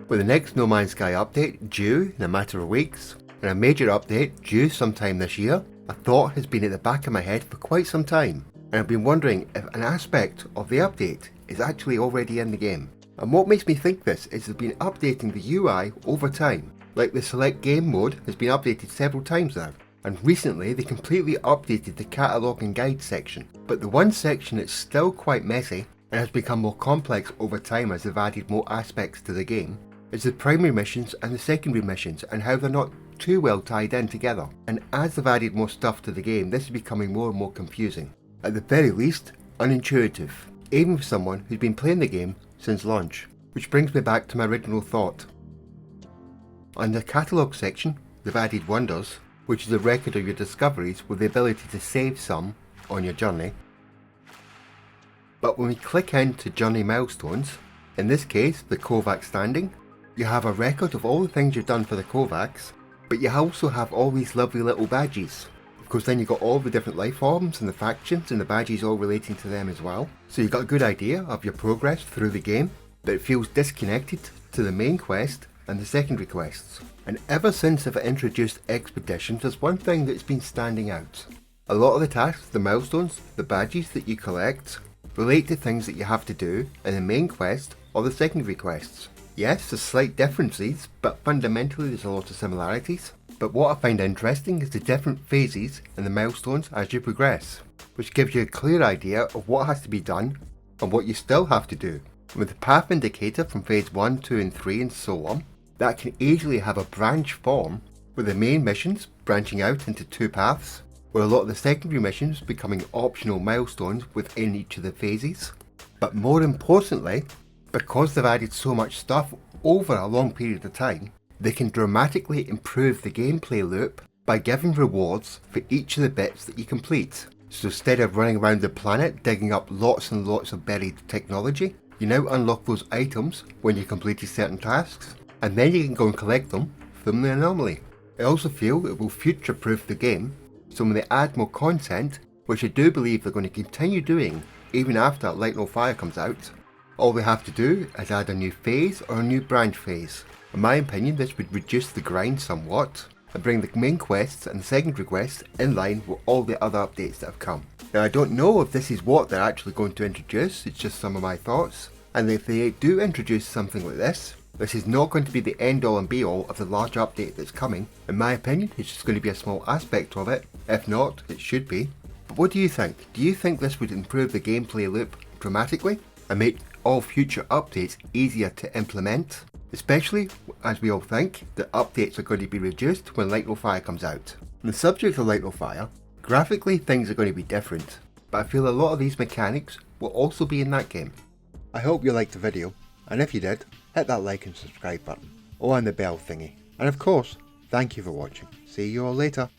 With the next No Man's Sky update due in a matter of weeks, and a major update due sometime this year, a thought has been at the back of my head for quite some time, and I've been wondering if an aspect of the update is actually already in the game. And what makes me think this is they've been updating the UI over time, like the select game mode has been updated several times now, and recently they completely updated the catalogue and guide section, but the one section that's still quite messy and has become more complex over time as they've added more aspects to the game is the primary missions and the secondary missions and how they're not too well tied in together. And as they've added more stuff to the game, this is becoming more and more confusing. At the very least, unintuitive, even for someone who's been playing the game since launch. Which brings me back to my original thought. On the catalogue section, they've added wonders, which is a record of your discoveries with the ability to save some on your journey. But when we click into journey milestones, in this case the Kovac standing, you have a record of all the things you've done for the Kovacs, but you also have all these lovely little badges. Of course then you've got all the different life forms and the factions and the badges all relating to them as well. So you've got a good idea of your progress through the game, but it feels disconnected to the main quest and the secondary quests. And ever since they've introduced expeditions, there's one thing that's been standing out. A lot of the tasks, the milestones, the badges that you collect, relate to things that you have to do in the main quest or the secondary quests. Yes, there's slight differences, but fundamentally there's a lot of similarities. But what I find interesting is the different phases and the milestones as you progress, which gives you a clear idea of what has to be done and what you still have to do. With the path indicator from phase 1, 2 and 3 and so on, that can easily have a branch form with the main missions branching out into two paths, with a lot of the secondary missions becoming optional milestones within each of the phases. But more importantly, because they've added so much stuff over a long period of time, they can dramatically improve the gameplay loop by giving rewards for each of the bits that you complete. So instead of running around the planet digging up lots and lots of buried technology, you now unlock those items when you completed certain tasks, and then you can go and collect them from the anomaly. I also feel it will future-proof the game, so when they add more content, which I do believe they're going to continue doing even after Light No Fire comes out, all they have to do is add a new phase or a new branch phase. In my opinion, this would reduce the grind somewhat and bring the main quests and the secondary quests in line with all the other updates that have come. Now I don't know if this is what they're actually going to introduce, it's just some of my thoughts, and if they do introduce something like this is not going to be the end all and be all of the large update that's coming. In my opinion, it's just going to be a small aspect of it. If not, it should be. But what do you think? Do you think this would improve the gameplay loop dramatically and make all future updates easier to implement? Especially as we all think that updates are going to be reduced when Light No Fire comes out. On the subject of Light No Fire, graphically things are going to be different, but I feel a lot of these mechanics will also be in that game. I hope you liked the video, and if you did, hit that like and subscribe button, or on the bell thingy. And of course, thank you for watching. See you all later.